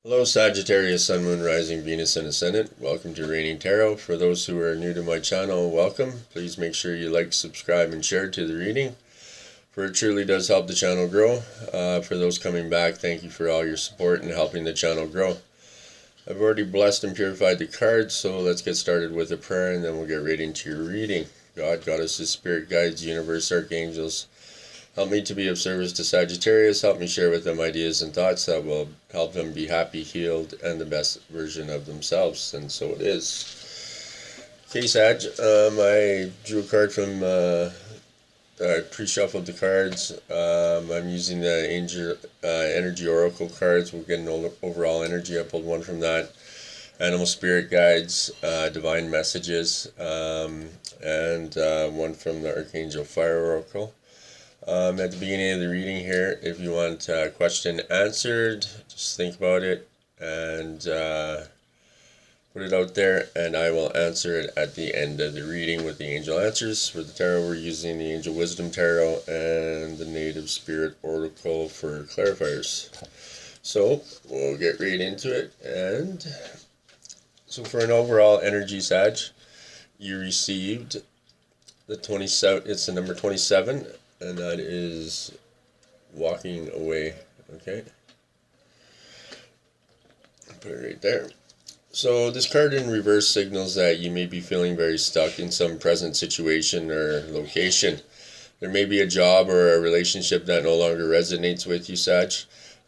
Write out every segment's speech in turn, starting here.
Hello, Sagittarius, Sun, Moon, Rising, Venus, and Ascendant. Welcome to Reigning Tarot. For those who are new to my channel, welcome. Please make sure you like, subscribe, and share to the reading, for it truly does help the channel grow. For those coming back, thank you for all your support and helping the channel grow. I've already blessed and purified the cards, so let's get started with a prayer, and then we'll get right into your reading. God, Goddesses, Spirit Guides, Universe, Archangels, help me to be of service to Sagittarius. Help me share with them ideas and thoughts that will help them be happy, healed, and the best version of themselves. And so it is. Okay, Sag. I drew a card from. I pre-shuffled the cards. I'm using the Angel Energy Oracle cards. We'll get an overall energy. I pulled one from that. Animal Spirit Guides, Divine Messages, and one from the Archangel Fire Oracle. At the beginning of the reading here, if you want a question answered, just think about it and put it out there, and I will answer it at the end of the reading with the angel answers. For the tarot, we're using the Angel Wisdom Tarot and the Native Spirit Oracle for clarifiers. So we'll get right into it. And so for an overall energy, Sag, you received the 27. It's the number 27. And that is walking away. Okay, put it right there. So this card in reverse signals that you may be feeling very stuck in some present situation or location. There may be a job or a relationship that no longer resonates with you, Sag.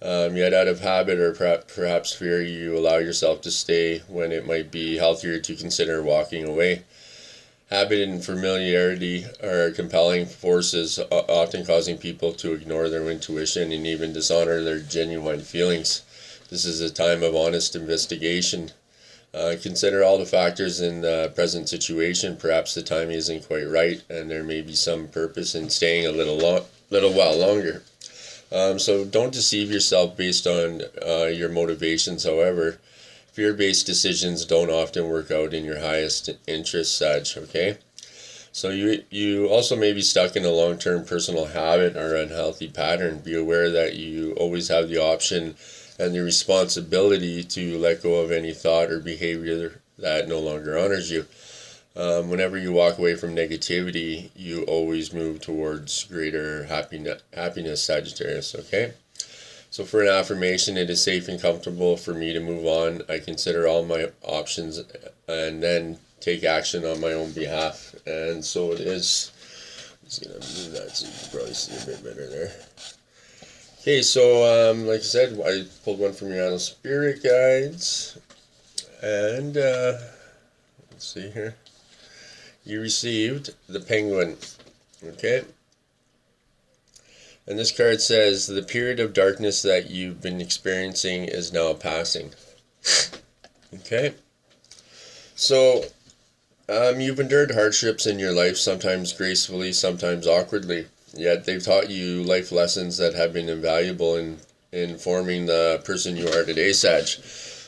Yet out of habit or perhaps fear, you allow yourself to stay when it might be healthier to consider walking away. Habit and familiarity are compelling forces, often causing people to ignore their intuition and even dishonor their genuine feelings. This is a time of honest investigation. Consider all the factors in the present situation. Perhaps the timing isn't quite right, and there may be some purpose in staying a little while longer. So don't deceive yourself based on your motivations. However, fear-based decisions don't often work out in your highest interest, Sag, okay? So you also may be stuck in a long-term personal habit or unhealthy pattern. Be aware that you always have the option and the responsibility to let go of any thought or behavior that no longer honors you. Whenever you walk away from negativity, you always move towards greater happiness, Sagittarius, okay? So for an affirmation, it is safe and comfortable for me to move on. I consider all my options and then take action on my own behalf. And so it is. I'm just going to move that so you can probably see a bit better there. Okay, so like I said, I pulled one from your Animal Spirit Guides. And let's see here. You received the Penguin. Okay. And this card says, the period of darkness that you've been experiencing is now passing. Okay. So, you've endured hardships in your life, sometimes gracefully, sometimes awkwardly. Yet they've taught you life lessons that have been invaluable in forming the person you are today, Sag.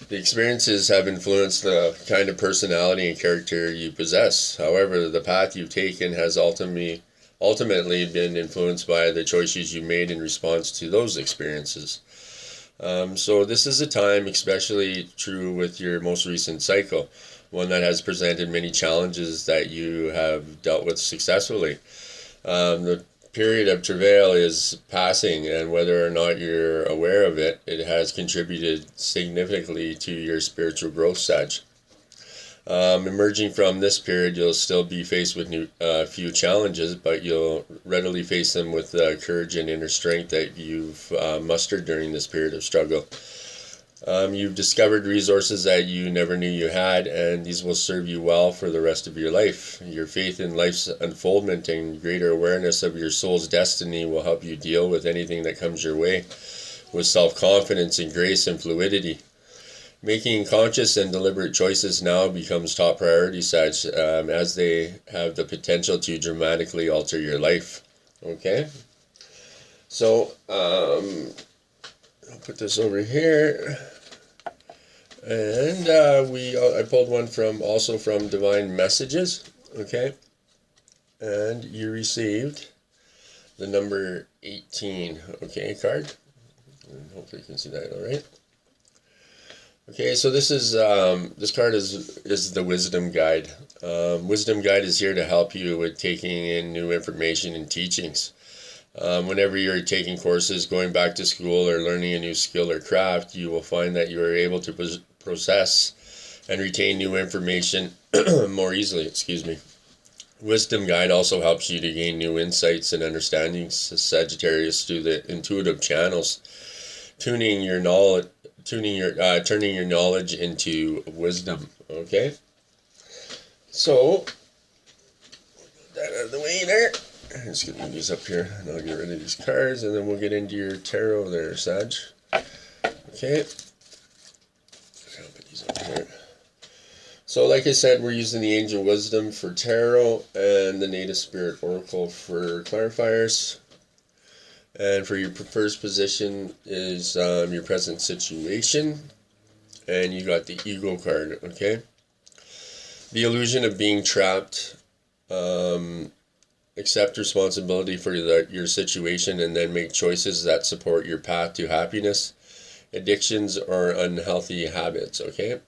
The experiences have influenced the kind of personality and character you possess. However, the path you've taken has ultimately been influenced by the choices you made in response to those experiences. So this is a time especially true with your most recent cycle, one that has presented many challenges that you have dealt with successfully. The period of travail is passing, and whether or not you're aware of it, it has contributed significantly to your spiritual growth, Sag. Emerging from this period, you'll still be faced with few challenges, but you'll readily face them with the courage and inner strength that you've mustered during this period of struggle. You've discovered resources that you never knew you had, and these will serve you well for the rest of your life. Your faith in life's unfoldment and greater awareness of your soul's destiny will help you deal with anything that comes your way with self-confidence and grace and fluidity. Making conscious and deliberate choices now becomes top priority, Sag, as they have the potential to dramatically alter your life. Okay? So, I'll put this over here. And I pulled one from Divine Messages. Okay? And you received the number 18. Okay, card. And hopefully you can see that all right. Okay, so this card is the Wisdom Guide. Wisdom Guide is here to help you with taking in new information and teachings. Whenever you're taking courses, going back to school, or learning a new skill or craft, you will find that you are able to process and retain new information more easily. Excuse me. Wisdom Guide also helps you to gain new insights and understandings, Sagittarius, through the intuitive channels, tuning your knowledge, turning your knowledge into wisdom. Okay, so that out of the way there. I'm just gonna move these up here, and I'll get rid of these cards, and then we'll get into your tarot there, Sag. Okay, I'll put these up here. So, like I said, we're using the Angel Wisdom for tarot and the Native Spirit Oracle for clarifiers. And for your first position is your present situation, and you got the Ego card. Okay, the illusion of being trapped. Accept responsibility for your situation and then make choices that support your path to happiness, addictions, or unhealthy habits. Okay,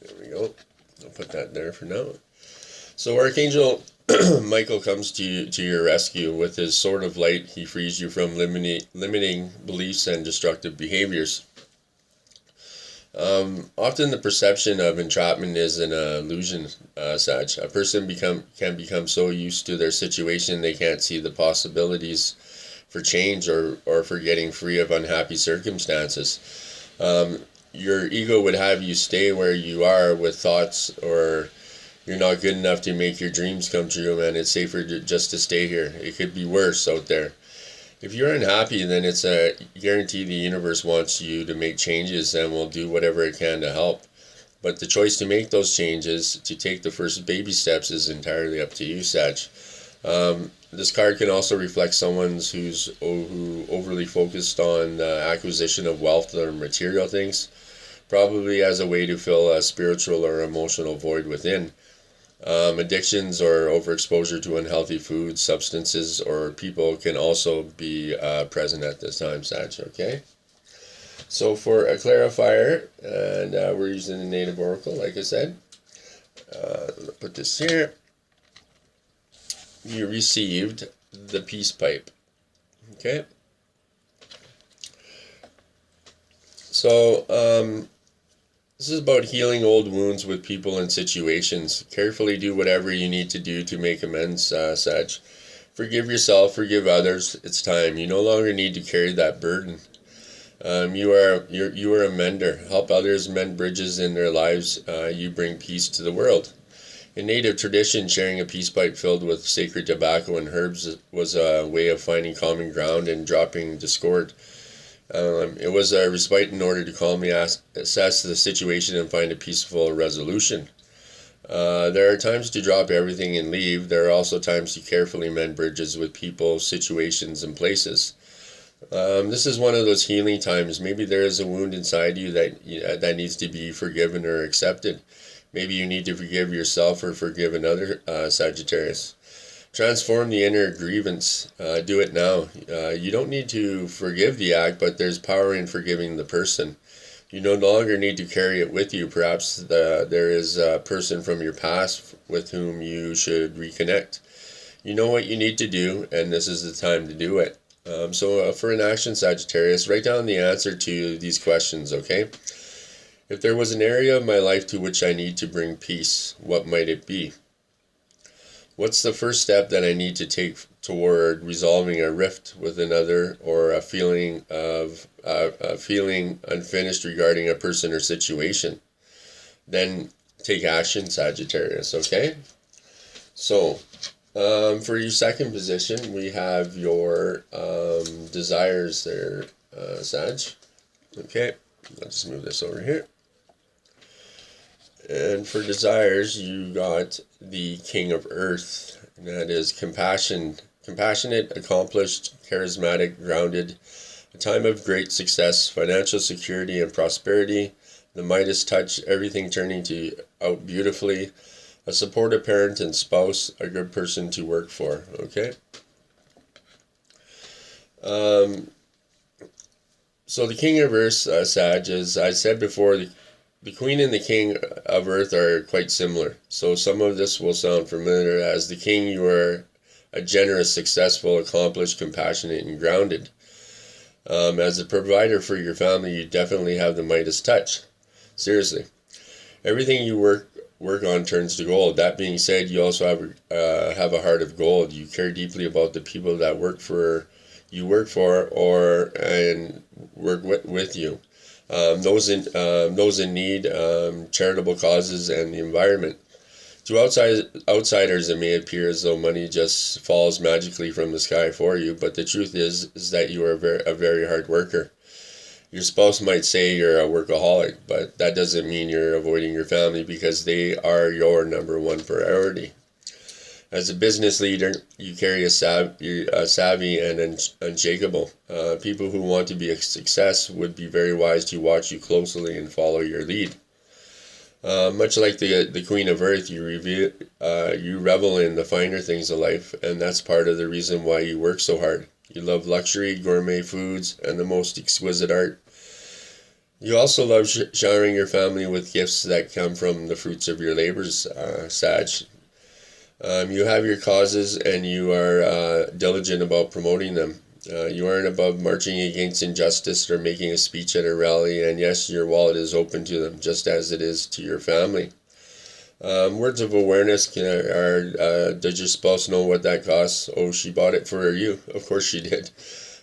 there we go. I'll put that there for now. So Archangel Michael comes to your rescue with his sword of light. He frees you from limiting beliefs and destructive behaviors. Often the perception of entrapment is an illusion, Sag. A person can become so used to their situation they can't see the possibilities for change or for getting free of unhappy circumstances. Your ego would have you stay where you are with thoughts or you're not good enough to make your dreams come true, and it's safer just to stay here. It could be worse out there. If you're unhappy, then it's a guarantee the universe wants you to make changes and will do whatever it can to help. But the choice to make those changes, to take the first baby steps, is entirely up to you, Sag. This card can also reflect someone who overly focused on the acquisition of wealth or material things, probably as a way to fill a spiritual or emotional void within. Addictions or overexposure to unhealthy foods, substances, or people can also be present at this time, Sag. Okay? So for a clarifier, and we're using the Native Oracle, like I said. Put this here. You received the peace pipe. Okay? So, this is about healing old wounds with people and situations. Carefully do whatever you need to do to make amends, Sag. Forgive yourself, forgive others. It's time. You no longer need to carry that burden. You are a mender. Help others mend bridges in their lives. You bring peace to the world. In Native tradition, sharing a peace pipe filled with sacred tobacco and herbs was a way of finding common ground and dropping discord. It was a respite in order to calmly assess the situation and find a peaceful resolution. There are times to drop everything and leave. There are also times to carefully mend bridges with people, situations, and places. This is one of those healing times. Maybe there is a wound inside you that needs to be forgiven or accepted. Maybe you need to forgive yourself or forgive another, Sagittarius. Transform the inner grievance. Do it now. You don't need to forgive the act, but there's power in forgiving the person. You no longer need to carry it with you. Perhaps there is a person from your past with whom you should reconnect. You know what you need to do, and this is the time to do it. So for an action, Sagittarius, write down the answer to these questions, okay? If there was an area of my life to which I need to bring peace, what might it be? What's the first step that I need to take toward resolving a rift with another or a feeling unfinished regarding a person or situation? Then take action, Sagittarius, okay? So, for your second position, we have your desires there, Sag. Okay, let's move this over here. And for desires, you got the King of Earth, and that is compassionate, accomplished, charismatic, grounded, a time of great success, financial security and prosperity, the Midas touch, everything turning out beautifully, a supportive parent and spouse, a good person to work for, okay? So the king of earth, Sag, as I said before, the queen and the king of earth are quite similar. So some of this will sound familiar. As the king, you are a generous, successful, accomplished, compassionate, and grounded. As a provider for your family, you definitely have the Midas touch. Seriously. Everything you work on turns to gold. That being said, you also have a heart of gold. You care deeply about the people that work for or and work with you. Those in need, charitable causes, and the environment. To outsiders, it may appear as though money just falls magically from the sky for you, but the truth is that you are a very hard worker. Your spouse might say you're a workaholic, but that doesn't mean you're avoiding your family, because they are your number one priority. As a business leader, you carry a savvy and unshakable. People who want to be a success would be very wise to watch you closely and follow your lead. Much like the Queen of Earth, you revel in the finer things of life, and that's part of the reason why you work so hard. You love luxury, gourmet foods, and the most exquisite art. You also love showering your family with gifts that come from the fruits of your labors, Sag. You have your causes, and you are diligent about promoting them. You aren't above marching against injustice or making a speech at a rally, and yes, your wallet is open to them, just as it is to your family. Words of awareness does your spouse know what that costs? Oh, she bought it for you. Of course she did.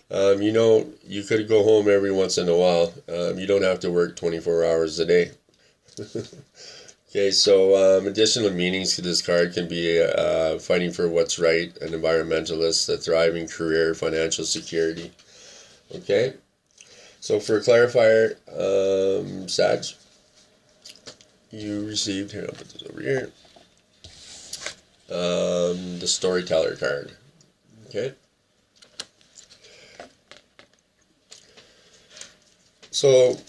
You could go home every once in a while. You don't have to work 24 hours a day. Okay, so additional meanings to this card can be fighting for what's right, an environmentalist, a thriving career, financial security. Okay, so for a clarifier, Sag, you received, here, I'll put this over here, the storyteller card. Okay. So,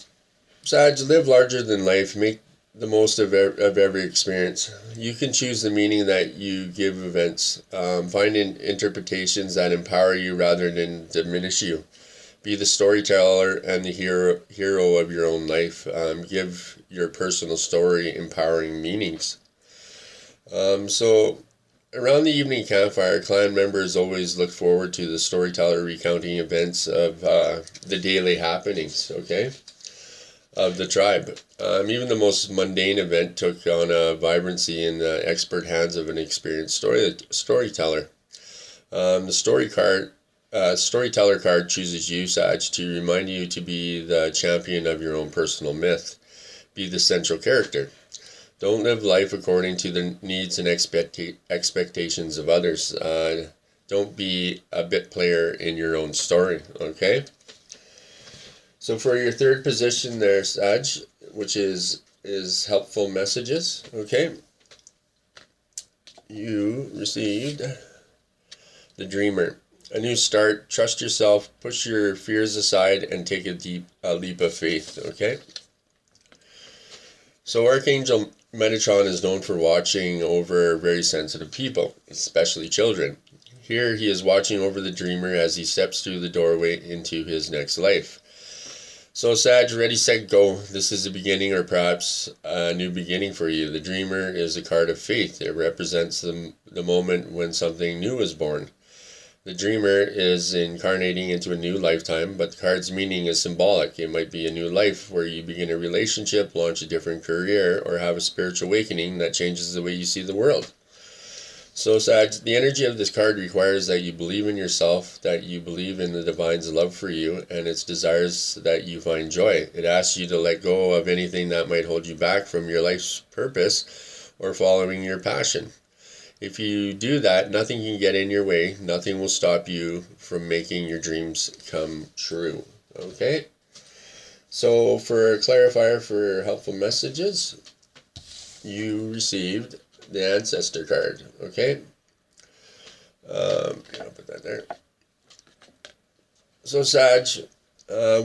Sag, live larger than life. Make the most of every experience. You can choose the meaning that you give events. Find interpretations that empower you rather than diminish you. Be the storyteller and the hero of your own life. Give your personal story empowering meanings. So, around the evening campfire, clan members always look forward to the storyteller recounting events of the daily happenings, okay, of the tribe. Even the most mundane event took on a vibrancy in the expert hands of an experienced storyteller. The storyteller card chooses you, Sag, to remind you to be the champion of your own personal myth. Be the central character. Don't live life according to the needs and expectations of others. Don't be a bit player in your own story, okay? So for your third position there, Sag, which is helpful messages, okay? You received the Dreamer. A new start, trust yourself, push your fears aside, and take a leap of faith, okay? So Archangel Metatron is known for watching over very sensitive people, especially children. Here he is watching over the dreamer as he steps through the doorway into his next life. So Sag, ready, set, go. This is the beginning, or perhaps a new beginning for you. The dreamer is a card of faith. It represents the moment when something new is born. The dreamer is incarnating into a new lifetime, but the card's meaning is symbolic. It might be a new life where you begin a relationship, launch a different career, or have a spiritual awakening that changes the way you see the world. So, Sag, the energy of this card requires that you believe in yourself, that you believe in the divine's love for you, and its desires that you find joy. It asks you to let go of anything that might hold you back from your life's purpose or following your passion. If you do that, nothing can get in your way. Nothing will stop you from making your dreams come true. Okay? So for a clarifier for helpful messages, you received the Ancestor card. Okay? I'll put that there. So Sag,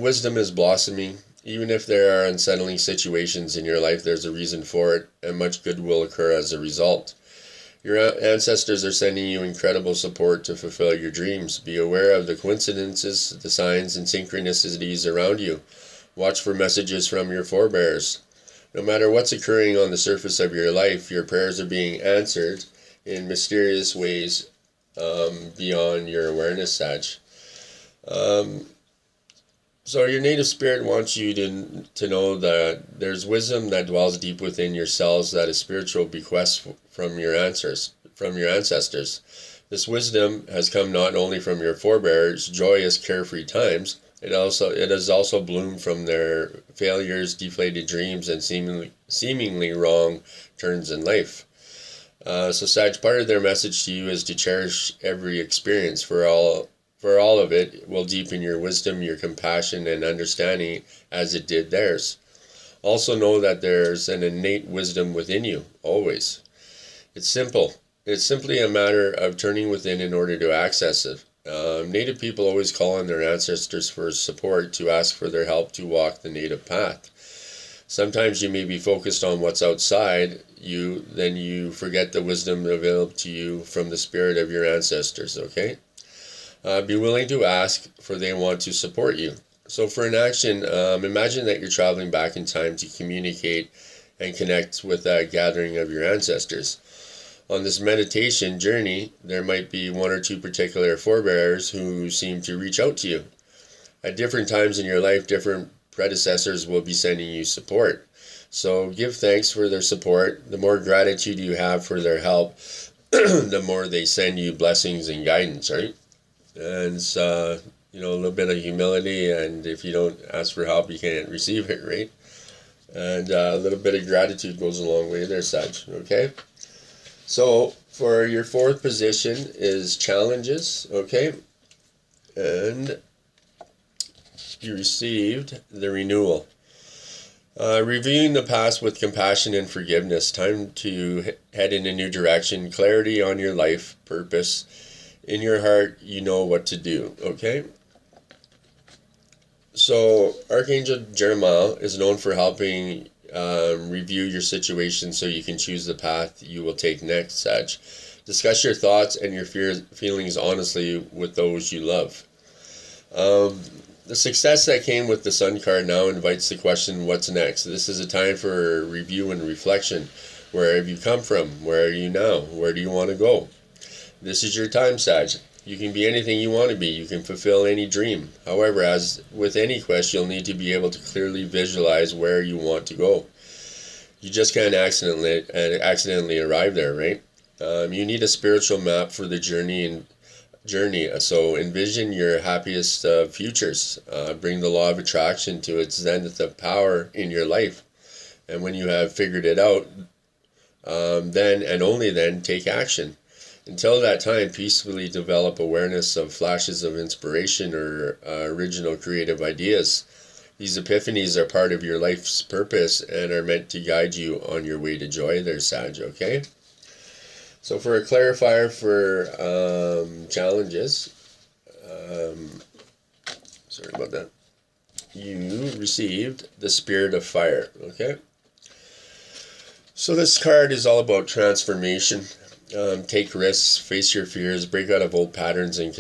wisdom is blossoming. Even if there are unsettling situations in your life, there's a reason for it, and much good will occur as a result. Your ancestors are sending you incredible support to fulfill your dreams. Be aware of the coincidences, the signs, and synchronicities around you. Watch for messages from your forebears. No matter what's occurring on the surface of your life, your prayers are being answered in mysterious ways beyond your awareness, Sag. So your native spirit wants you to know that there's wisdom that dwells deep within your cells that is spiritual bequest from your ancestors. This wisdom has come not only from your forebears' joyous, carefree times, it has also bloomed from their failures, deflated dreams, and seemingly wrong turns in life. So Sag, part of their message to you is to cherish every experience, for all of it will deepen your wisdom, your compassion, and understanding as it did theirs. Also know that there's an innate wisdom within you, always. It's simple. It's simply a matter of turning within in order to access it. Native people always call on their ancestors for support, to ask for their help to walk the native path. Sometimes you may be focused on what's outside you, then you forget the wisdom available to you from the spirit of your ancestors, okay? Be willing to ask, for they want to support you. So for an action, imagine that you're traveling back in time to communicate and connect with that gathering of your ancestors. On this meditation journey, there might be one or two particular forebears who seem to reach out to you. At different times in your life, different predecessors will be sending you support. So give thanks for their support. The more gratitude you have for their help, the more they send you blessings and guidance, right? And it's, a little bit of humility, and if you don't ask for help, you can't receive it, right? And a little bit of gratitude goes a long way there, Sag, okay? So for your fourth position is challenges, okay? And you received the renewal. Reviewing the past with compassion and forgiveness. Time to head in a new direction. Clarity on your life purpose. In your heart, you know what to do, okay? So Archangel Jeremiah is known for helping review your situation so you can choose the path you will take next, Sag. Discuss your thoughts and your feelings honestly with those you love. The success that came with the Sun card now invites the question, what's next? This is a time for review and reflection. Where have you come from? Where are you now? Where do you want to go? This is your time, Sag. You can be anything you want to be. You can fulfill any dream. However, as with any quest, you'll need to be able to clearly visualize where you want to go. You just can't accidentally arrive there, right? You need a spiritual map for the journey. So envision your happiest futures. Bring the law of attraction to its zenith of power in your life. And when you have figured it out, then and only then take action. Until that time, peacefully develop awareness of flashes of inspiration or original creative ideas. These epiphanies are part of your life's purpose and are meant to guide you on your way to joy there, Sag, okay? So for a clarifier for challenges, sorry about that, you received the Spirit of Fire, okay? So this card is all about transformation. Take risks, face your fears, break out of old patterns and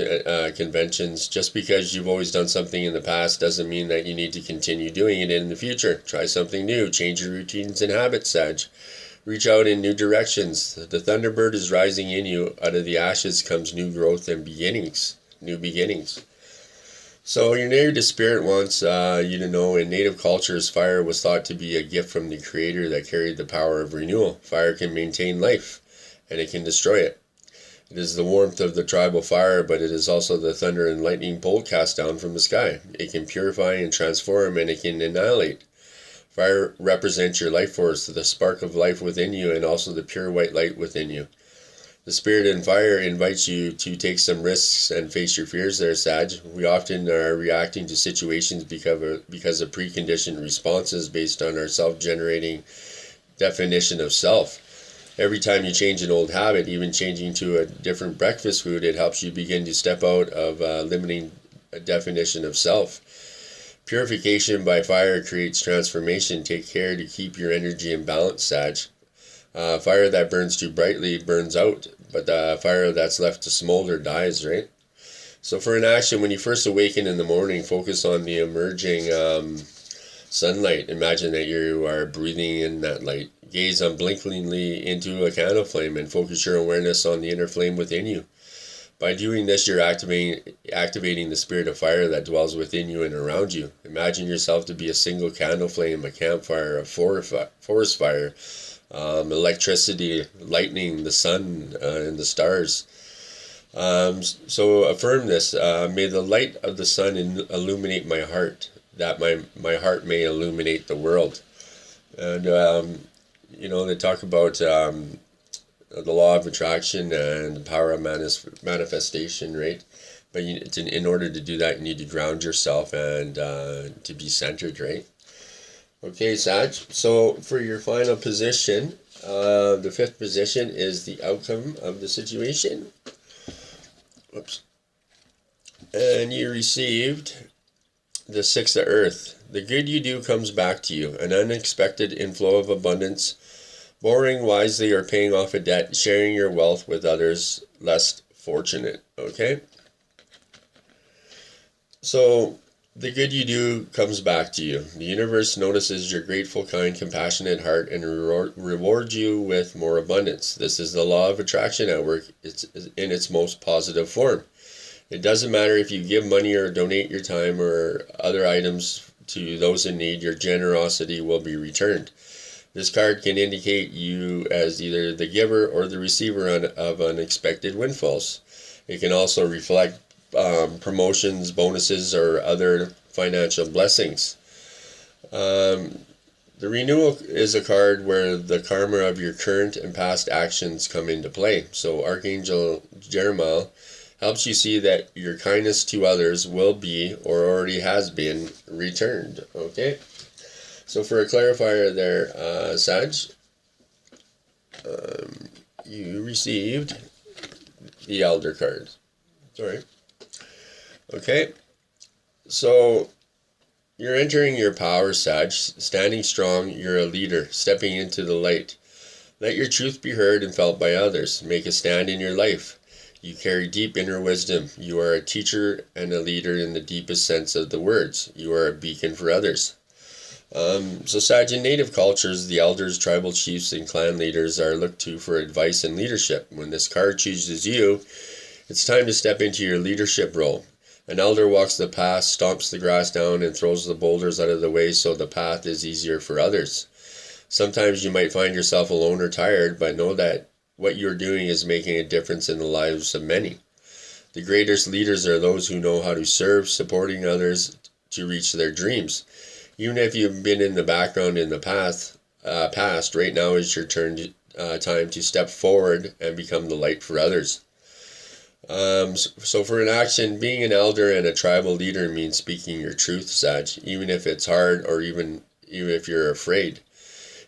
conventions. Just because you've always done something in the past doesn't mean that you need to continue doing it in the future. Try something new, change your routines and habits, Sag. Reach out in new directions. The Thunderbird is rising in you. Out of the ashes comes new growth and new beginnings. So your native spirit wants you to know in native cultures, fire was thought to be a gift from the Creator that carried the power of renewal. Fire can maintain life, and it can destroy it. It is the warmth of the tribal fire, but it is also the thunder and lightning bolt cast down from the sky. It can purify and transform, and it can annihilate. Fire represents your life force, the spark of life within you, and also the pure white light within you. The Spirit in Fire invites you to take some risks and face your fears there, Sag. We often are reacting to situations because of preconditioned responses based on our self-generating definition of self. Every time you change an old habit, even changing to a different breakfast food, it helps you begin to step out of limiting definition of self. Purification by fire creates transformation. Take care to keep your energy in balance, Sag. Fire that burns too brightly burns out, but the fire that's left to smolder dies, right? So for an action, when you first awaken in the morning, focus on the emerging sunlight. Imagine that you are breathing in that light. Gaze unblinkingly into a candle flame and focus your awareness on the inner flame within you. By doing this, you're activating the spirit of fire that dwells within you and around you. Imagine yourself to be a single candle flame, a campfire, a forest fire, electricity, lightning, the sun, and the stars. So affirm this. May the light of the sun illuminate my heart, that my heart may illuminate the world. And, they talk about the law of attraction and the power of manifestation, right? But in order to do that, you need to ground yourself and to be centered, right? Okay, Sag. So for your final position, the fifth position is the outcome of the situation. Oops. And you received the sixth of earth. The good you do comes back to you, an unexpected inflow of abundance. Borrowing wisely or paying off a debt, sharing your wealth with others less fortunate. Okay? So, the good you do comes back to you. The universe notices your grateful, kind, compassionate heart and rewards you with more abundance. This is the law of attraction at work. It's in its most positive form. It doesn't matter if you give money or donate your time or other items to those in need, your generosity will be returned. This card can indicate you as either the giver or the receiver of unexpected windfalls. It can also reflect promotions, bonuses, or other financial blessings. The renewal is a card where the karma of your current and past actions come into play. So Archangel Jeremiah helps you see that your kindness to others will be or already has been returned. Okay? So for a clarifier there, Sag, you received the Elder card. Sorry. Okay. So you're entering your power, Sag. Standing strong, you're a leader, stepping into the light. Let your truth be heard and felt by others. Make a stand in your life. You carry deep inner wisdom. You are a teacher and a leader in the deepest sense of the words. You are a beacon for others. So Sag, in native cultures, the elders, tribal chiefs, and clan leaders are looked to for advice and leadership. When this card chooses you, it's time to step into your leadership role. An elder walks the path, stomps the grass down, and throws the boulders out of the way so the path is easier for others. Sometimes you might find yourself alone or tired, but know that what you're doing is making a difference in the lives of many. The greatest leaders are those who know how to serve, supporting others to reach their dreams. Even if you've been in the background in the past, right now is your time to step forward and become the light for others. So for an action, being an elder and a tribal leader means speaking your truth, Sag, even if it's hard or even if you're afraid.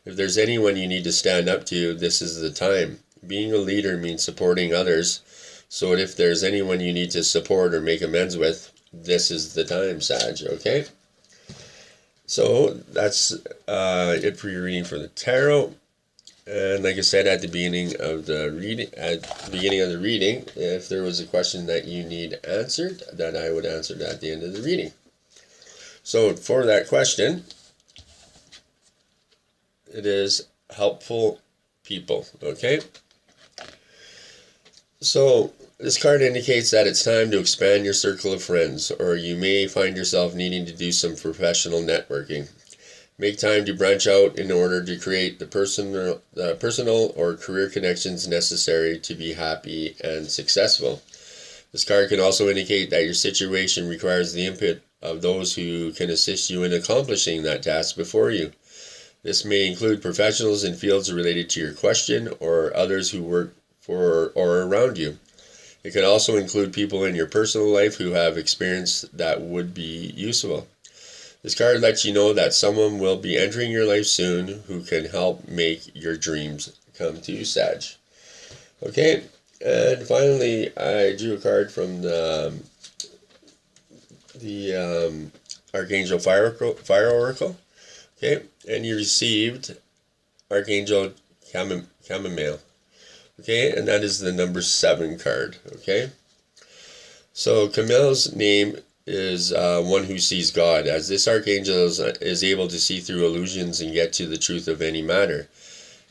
If there's anyone you need to stand up to, this is the time. Being a leader means supporting others. So if there's anyone you need to support or make amends with, this is the time, Sag, okay? So that's it for your reading for the tarot. And like I said at the beginning of the reading, if there was a question that you need answered, then I would answer it at the end of the reading. So for that question, it is helpful people, okay? So this card indicates that it's time to expand your circle of friends, or you may find yourself needing to do some professional networking. Make time to branch out in order to create the personal or career connections necessary to be happy and successful. This card can also indicate that your situation requires the input of those who can assist you in accomplishing that task before you. This may include professionals in fields related to your question or others who work for or around you. It can also include people in your personal life who have experience that would be useful. This card lets you know that someone will be entering your life soon who can help make your dreams come to Sag. Okay, and finally, I drew a card from the Archangel Fire Oracle. Okay, and you received Archangel chamomile. Okay, and that is the number 7 card. Okay, so Camile's name is one who sees God, as this archangel is able to see through illusions and get to the truth of any matter.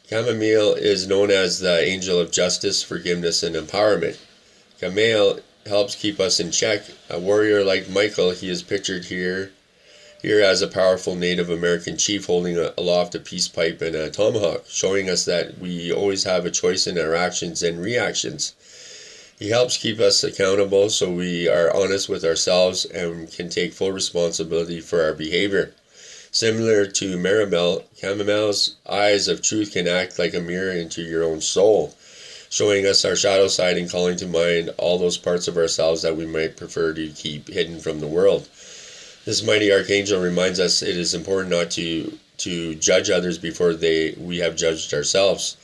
Chamomile is known as the angel of justice, forgiveness, and empowerment. Camille helps keep us in check. A warrior like Michael, he is pictured here as a powerful Native American chief holding aloft a peace pipe and a tomahawk, showing us that we always have a choice in our actions and reactions. He helps keep us accountable so we are honest with ourselves and can take full responsibility for our behavior. Similar to Maribel, Chamomile's eyes of truth can act like a mirror into your own soul, showing us our shadow side and calling to mind all those parts of ourselves that we might prefer to keep hidden from the world. This mighty archangel reminds us it is important not to judge others before we have judged ourselves.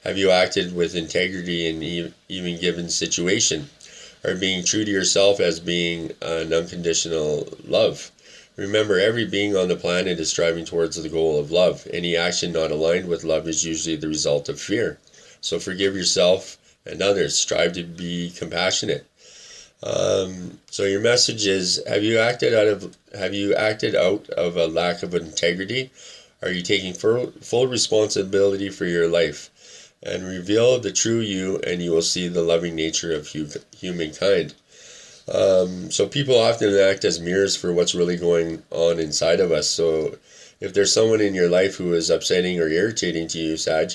Have you acted with integrity in even given situation? Or being true to yourself as being an unconditional love? Remember, every being on the planet is striving towards the goal of love. Any action not aligned with love is usually the result of fear. So forgive yourself and others. Strive to be compassionate. So your message is: Have you acted out of a lack of integrity? Are you taking full responsibility for your life? And reveal the true you, and you will see the loving nature of humankind. So people often act as mirrors for what's really going on inside of us. So if there's someone in your life who is upsetting or irritating to you, Sag,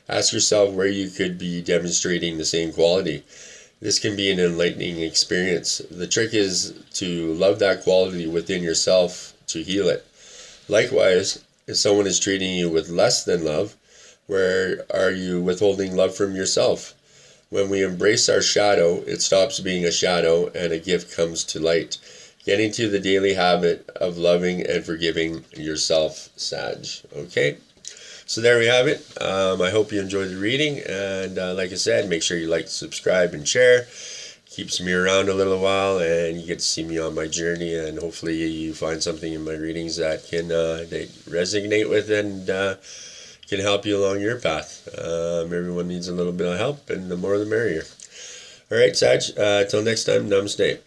ask yourself where you could be demonstrating the same quality. This can be an enlightening experience. The trick is to love that quality within yourself to heal it. Likewise, if someone is treating you with less than love, where are you withholding love from yourself? When we embrace our shadow, it stops being a shadow and a gift comes to light. Get into the daily habit of loving and forgiving yourself, Sag. Okay? So there we have it. I hope you enjoyed the reading. And like I said, make sure you like, subscribe, and share. Keeps me around a little while, and you get to see me on my journey. And hopefully you find something in my readings that can resonate with and can help you along your path. Everyone needs a little bit of help, and the more the merrier. All right, Sag, till next time, namaste.